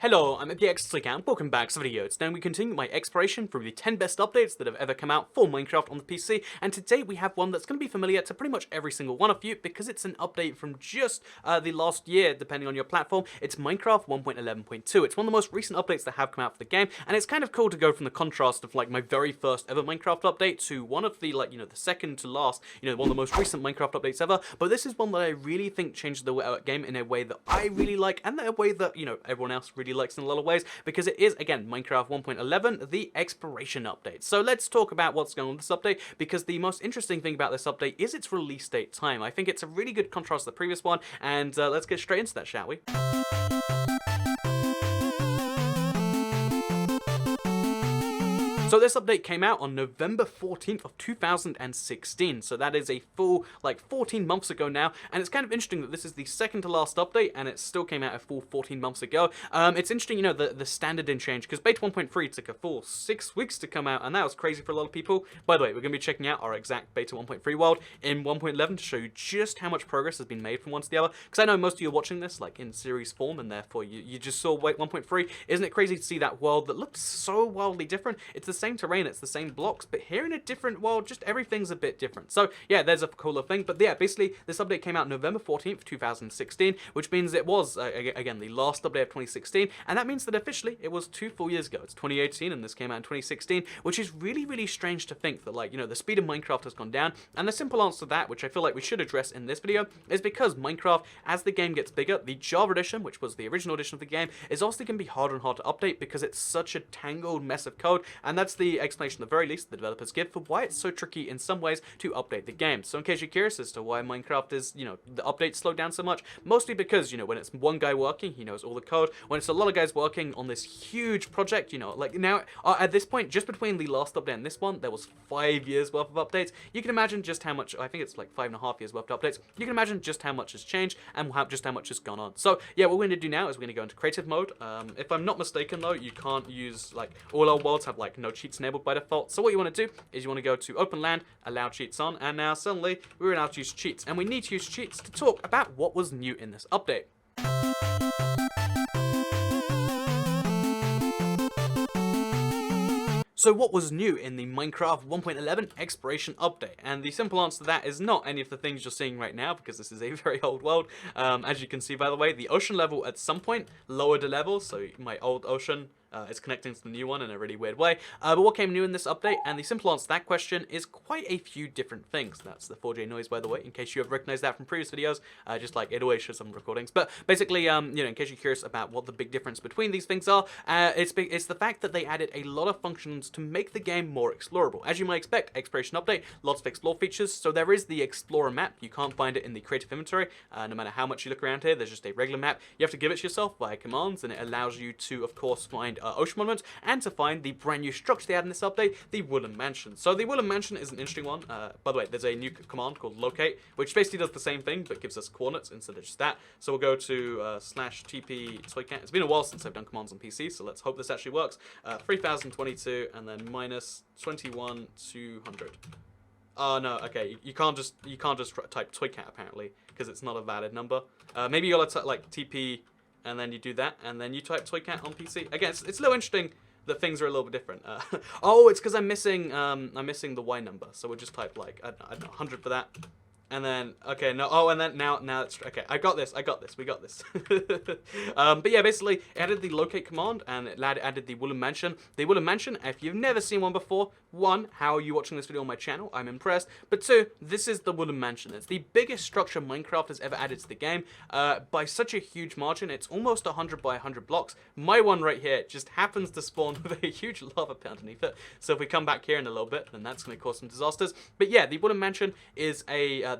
Hello, I'm and welcome back to the video. Today we continue my exploration through the 10 best updates that have ever come out for Minecraft on the PC, and today we have one that's going to be familiar to pretty much every single one of you because it's an update from just the last year, depending on your platform. It's Minecraft 1.11.2. It's one of the most recent updates that have come out for the game, and it's kind of cool to go from the contrast of like my very first ever Minecraft update to one of the the second to last, one of the most recent Minecraft updates ever. But this is one that I really think changed the game in a way that I really like, and a way that everyone else really likes in a lot of ways, because it is, again, Minecraft 1.11, the exploration update. So let's talk about what's going on with this update, because the most interesting thing about this update is its release date time. I think it's a really good contrast to the previous one, and let's get straight into that, shall we? So this update came out on November 14th of 2016, so that is a full, 14 months ago now, and it's kind of interesting that this is the second to last update, and it still came out a full 14 months ago. It's interesting, the standard didn't change, because Beta 1.3 took a full 6 weeks to come out, and that was crazy for a lot of people. By the way, we're going to be checking out our exact Beta 1.3 world in 1.11 to show you just how much progress has been made from one to the other, because I know most of you are watching this, in series form, and therefore you just saw 1.3. Isn't it crazy to see that world that looked so wildly different? It's the same terrain, it's the same blocks, but here in a different world, just everything's a bit different. So yeah, there's a cooler thing. But yeah, basically this update came out November 14th, 2016, which means it was again the last update of 2016, and that means that officially it was 2 full years ago. It's 2018 and this came out in 2016, which is really strange to think that the speed of Minecraft has gone down. And the simple answer to that, which I feel like we should address in this video, is because Minecraft, as the game gets bigger, the Java edition, which was the original edition of the game, is also going to be harder and harder to update because it's such a tangled mess of code, and that's the explanation at the very least the developers give for why it's so tricky in some ways to update the game. So in case you're curious as to why Minecraft is, the updates slow down so much, mostly because, when it's one guy working, he knows all the code. When it's a lot of guys working on this huge project, now, at this point, just between the last update and this one, there was 5 years worth of updates. You can imagine just how much, I think it's 5.5 years worth of updates. You can imagine just how much has changed and just how much has gone on. So yeah, what we're going to do now is we're going to go into creative mode. If I'm not mistaken though, you can't use, all our worlds have no cheats enabled by default. So what you want to do is you want to go to open land, allow cheats on, and now suddenly we're allowed to use cheats, and we need to use cheats to talk about what was new in this update. So what was new in the Minecraft 1.11 exploration update? And the simple answer to that is not any of the things you're seeing right now, because this is a very old world. As you can see, by the way, the ocean level at some point lowered a level, so my old ocean is connecting to the new one in a really weird way. But what came new in this update? And the simple answer to that question is quite a few different things. That's the 4J noise, by the way, in case you have recognized that from previous videos. Just like it always shows some recordings. But basically, in case you're curious about what the big difference between these things are, it's the fact that they added a lot of functions to make the game more explorable. As you might expect, exploration update, lots of explore features. So there is the explorer map. You can't find it in the creative inventory. No matter how much you look around here, there's just a regular map. You have to give it to yourself via commands, and it allows you to, of course, find ocean monuments, and to find the brand new structure they had in this update, the wooden mansion. So the wooden mansion is an interesting one. By the way, there's a new command called locate, which basically does the same thing, but gives us coordinates instead of just that. So we'll go to /tp toycat. It's been a while since I've done commands on PC, so let's hope this actually works. 3022 and then minus 21200. Oh no, okay, you can't just type toycat apparently, because it's not a valid number. Maybe you gotta TP, and then you do that, and then you type toycat on PC. Again, it's a little interesting that things are a little bit different. Oh, it's because I'm missing the Y number, so we'll just type I don't know, 100 for that. And then, okay, no, oh, and then now it's, okay, we got this. But yeah, basically, it added the locate command, and it added the wooden mansion. The wooden mansion, if you've never seen one before, 1, how are you watching this video on my channel? I'm impressed. But 2, this is the wooden mansion. It's the biggest structure Minecraft has ever added to the game, by such a huge margin. It's almost 100 by 100 blocks. My one right here just happens to spawn with a huge lava pit underneath it. So if we come back here in a little bit, then that's going to cause some disasters. But yeah, the wooden mansion is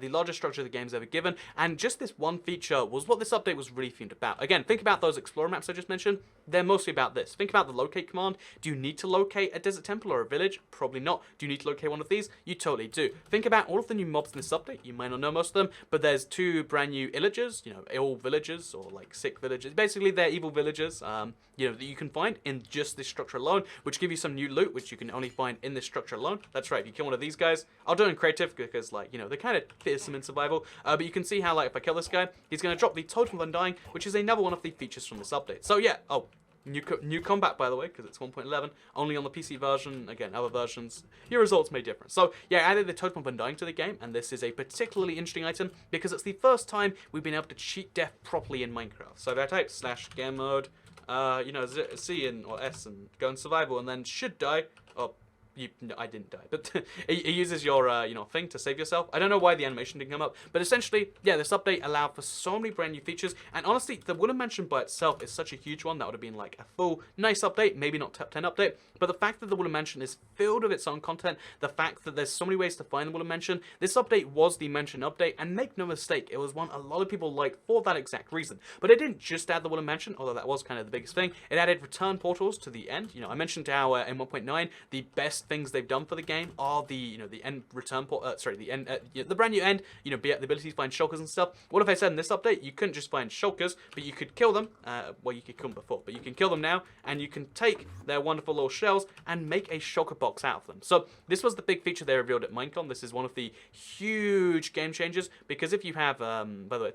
the largest structure the game's ever given, and just this one feature was what this update was really themed about. Again, think about those explorer maps I just mentioned. They're mostly about this. Think about the locate command. Do you need to locate a desert temple or a village? Probably not. Do you need to locate one of these? You totally do. Think about all of the new mobs in this update. You might not know most of them, but there's 2 brand new villagers, ill villagers, or sick villagers. Basically, they're evil villagers, that you can find in just this structure alone, which give you some new loot, which you can only find in this structure alone. That's right, if you kill one of these guys, I'll do it in creative, because, they kind of fearsome in survival, but you can see how, if I kill this guy, he's going to drop the totem of undying, which is another one of the features from this update. So yeah, oh, New combat, by the way, because it's 1.11, only on the PC version. Again, other versions, your results may differ. So, yeah, I added the Totem of Undying to the game, and this is a particularly interesting item because it's the first time we've been able to cheat death properly in Minecraft. So if I type /game mode, C or S and go in survival, and then should die. Oh, no, I didn't die, but it uses your thing to save yourself. I don't know why the animation didn't come up, but essentially, yeah, this update allowed for so many brand new features. And honestly, the Wooden Mansion by itself is such a huge one that would have been like a full nice update, maybe not top 10 update. But the fact that the Wooden Mansion is filled with its own content, the fact that there's so many ways to find the Wooden Mansion, this update was the Mansion update. And make no mistake, it was one a lot of people liked for that exact reason. But it didn't just add the Wooden Mansion, although that was kind of the biggest thing. It added return portals to the end. I mentioned how in 1.9 the best things they've done for the game are the the end return the brand new end, the ability to find shulkers and stuff. What if I said in this update you couldn't just find shulkers, but you could kill them? Well, you could kill them before, but you can kill them now, and you can take their wonderful little shells and make a shulker box out of them. So this was the big feature they revealed at Minecon. This is one of the huge game changers, because if you have by the way,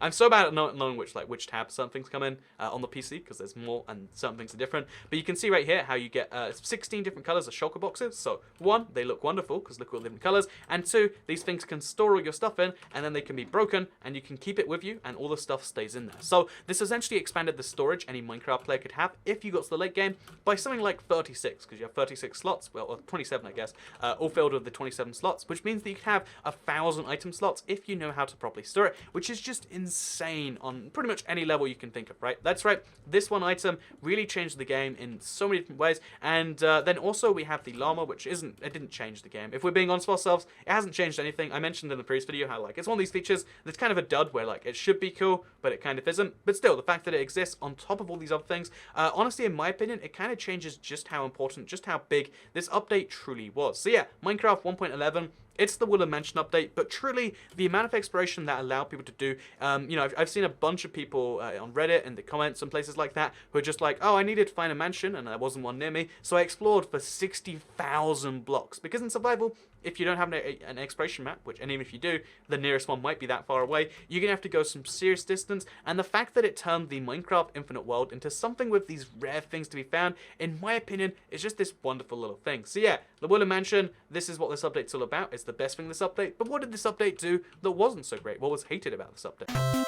I'm so bad at not knowing which tab some things come in on the PC, because there's more and some things are different. But you can see right here how you get 16 different colors of shulker boxes. So one, they look wonderful because look at all the different colors, and two, these things can store all your stuff in, and then they can be broken, and you can keep it with you, and all the stuff stays in there. So this essentially expanded the storage any Minecraft player could have if you got to the late game by something like 36, because you have 36 slots, well, or 27 I guess, all filled with the 27 slots, which means that you can have 1,000 item slots if you know how to properly store it, which is just insane on pretty much any level you can think of, right? That's right, this one item really changed the game in so many different ways. And then also we have the llama, which it didn't change the game. If we're being honest with ourselves, it hasn't changed anything. I mentioned in the previous video how it's one of these features that's kind of a dud, where it should be cool, but it kind of isn't. But still, the fact that it exists on top of all these other things, honestly, in my opinion, it kind of changes just how important, just how big this update truly was. So yeah, Minecraft 1.11, it's the Wooden Mansion update, but truly the amount of exploration that allowed people to do, I've seen a bunch of people on Reddit and the comments and places like that who are just like, oh, I needed to find a mansion and there wasn't one near me, so I explored for 60,000 blocks. Because in survival, if you don't have an exploration map, which, and even if you do, the nearest one might be that far away, you're going to have to go some serious distance. And the fact that it turned the Minecraft Infinite World into something with these rare things to be found, in my opinion, is just this wonderful little thing. So yeah, the Wooden Mansion, this is what this update's all about. It's the best thing this update. But what did this update do that wasn't so great? What was hated about this update?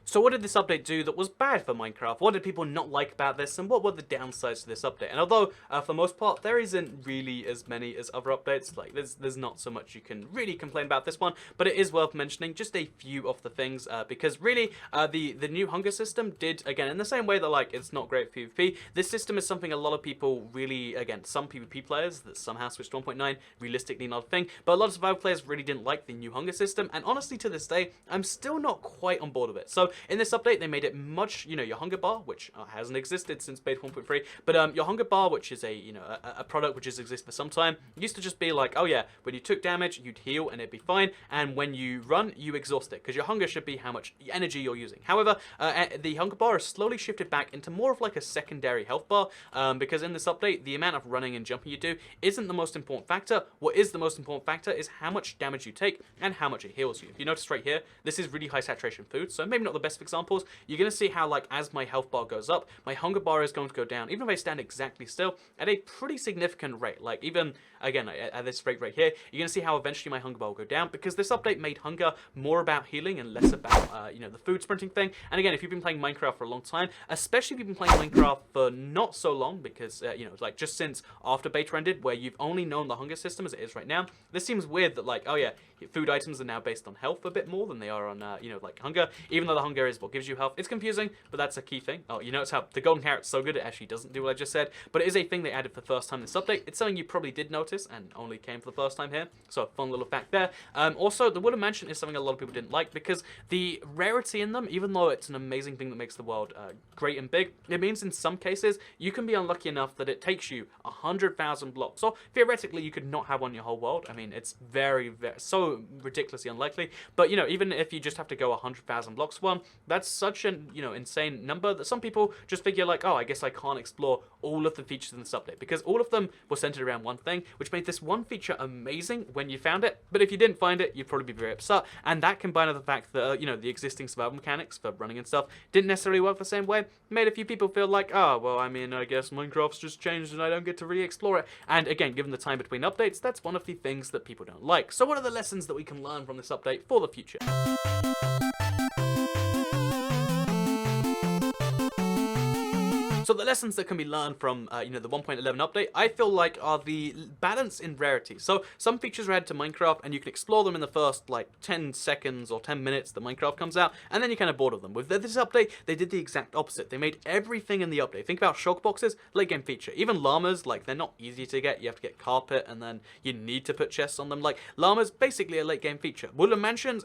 So what did this update do that was bad for Minecraft? What did people not like about this, and what were the downsides to this update? And although, for the most part, there isn't really as many as other updates, there's not so much you can really complain about this one, but it is worth mentioning just a few of the things, because really, the new hunger system did, again, in the same way that, it's not great for PvP, this system is something a lot of people really, again, some PvP players that somehow switched to 1.9, realistically not a thing, but a lot of survival players really didn't like the new hunger system, and honestly, to this day, I'm still not quite on board with it. So, in this update, they made it much, your hunger bar, which hasn't existed since beta 1.3, but your hunger bar, which is a product which has existed for some time, used to just be like, oh yeah, when you took damage, you'd heal and it'd be fine, and when you run, you exhaust it, because your hunger should be how much energy you're using. However, the hunger bar has slowly shifted back into more of a secondary health bar, because in this update, the amount of running and jumping you do isn't the most important factor. What is the most important factor is how much damage you take and how much it heals you. If you notice right here, this is really high saturation food, so maybe not the best of examples. You're going to see how, as my health bar goes up, my hunger bar is going to go down, even if I stand exactly still, at a pretty significant rate. Even, again, at this rate right here, you're going to see how eventually my hunger bar will go down, because this update made hunger more about healing and less about, the food sprinting thing. And again, if you've been playing Minecraft for a long time, especially if you've been playing Minecraft for not so long, because, just since after beta ended, where you've only known the hunger system as it is right now, this seems weird that, oh yeah, food items are now based on health a bit more than they are on, hunger, even though the hunger is what gives you health. It's confusing, but that's a key thing. Oh, you notice how the golden carrot's so good, it actually doesn't do what I just said, but it is a thing they added for the first time in this update. It's something you probably did notice, and only came for the first time here, so a fun little fact there. Also, the Wooden Mansion is something a lot of people didn't like, because the rarity in them, even though it's an amazing thing that makes the world great and big, it means in some cases, you can be unlucky enough that it takes you 100,000 blocks, or theoretically, you could not have one in your whole world. I mean, it's very, very, so ridiculously unlikely, but, even if you just have to go 100,000 blocks for one, that's such an, insane number that some people just figure like, oh, I guess I can't explore all of the features in this update, because all of them were centered around one thing, which made this one feature amazing when you found it, but if you didn't find it, you'd probably be very upset. And that, combined with the fact that, the existing survival mechanics for running and stuff didn't necessarily work the same way, made a few people feel like, oh, well, I mean, I guess Minecraft's just changed and I don't get to really explore it. And again, given the time between updates, that's one of the things that people don't like. So what are the lessons that we can learn from this update for the future? So the lessons that can be learned from, the 1.11 update, I feel like are the balance in rarity. So some features are added to Minecraft, and you can explore them in the first, 10 seconds or 10 minutes that Minecraft comes out, and then you're kind of bored of them. With this update, they did the exact opposite. They made everything in the update. Think about shulker boxes, late game feature. Even llamas, they're not easy to get. You have to get carpet, and then you need to put chests on them. Llamas, basically a late game feature. Woodland mansions,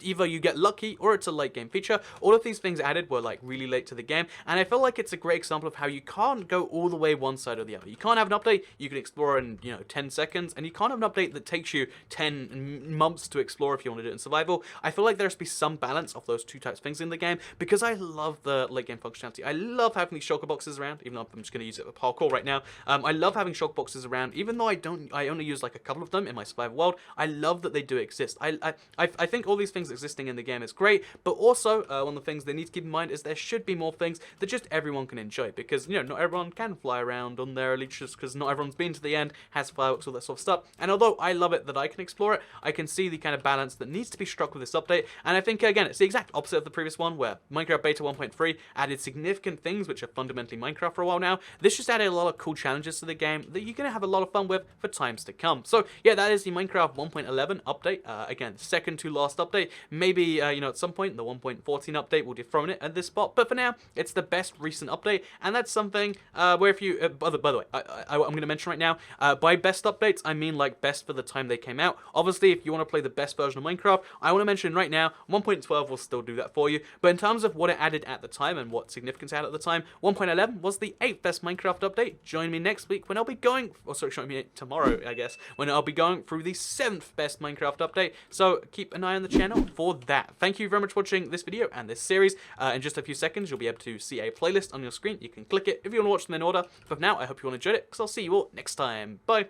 either you get lucky or it's a late game feature. All of these things added were really late to the game, and I feel like it's a great example of how you can't go all the way one side or the other. You can't have an update you can explore in 10 seconds, and you can't have an update that takes you 10 months to explore if you want to do it in survival. I feel like there has to be some balance of those two types of things in the game, because I love the late game functionality. I love having these shulker boxes around, even though I'm just going to use it for parkour right now. I love having shulker boxes around, even though I only use a couple of them in my survival world. I love that they do exist. I think all these things existing in the game is great, but also one of the things they need to keep in mind is there should be more things that just everyone can enjoy, because not everyone can fly around on their leeches, because not everyone's been to the end, has fireworks, all that sort of stuff. And although I love it that I can explore it, I can see the kind of balance that needs to be struck with this update. And I think, again, it's the exact opposite of the previous one, where Minecraft Beta 1.3 added significant things which are fundamentally Minecraft for a while now. This just added a lot of cool challenges to the game that you're going to have a lot of fun with for times to come. So yeah, that is the Minecraft 1.11 update. Again, second to last update. Maybe at some point the 1.14 update will dethrone it at this spot, but for now it's the best recent update. And that's something where if you by the way, I'm going to mention right now, by best updates I mean best for the time they came out. Obviously, if you want to play the best version of Minecraft, I want to mention right now 1.12 will still do that for you, but in terms of what it added at the time and what significance it had at the time, 1.11 was the 8th best Minecraft update. Join me next week when I'll be going, join me tomorrow, I guess, when I'll be going through the 7th best Minecraft update. So keep an eye on the channel for that. Thank you very much for watching this video and this series. In just a few seconds, you'll be able to see a playlist on your screen. You can click it if you want to watch them in order. But for now, I hope you all enjoyed it, because I'll see you all next time. Bye.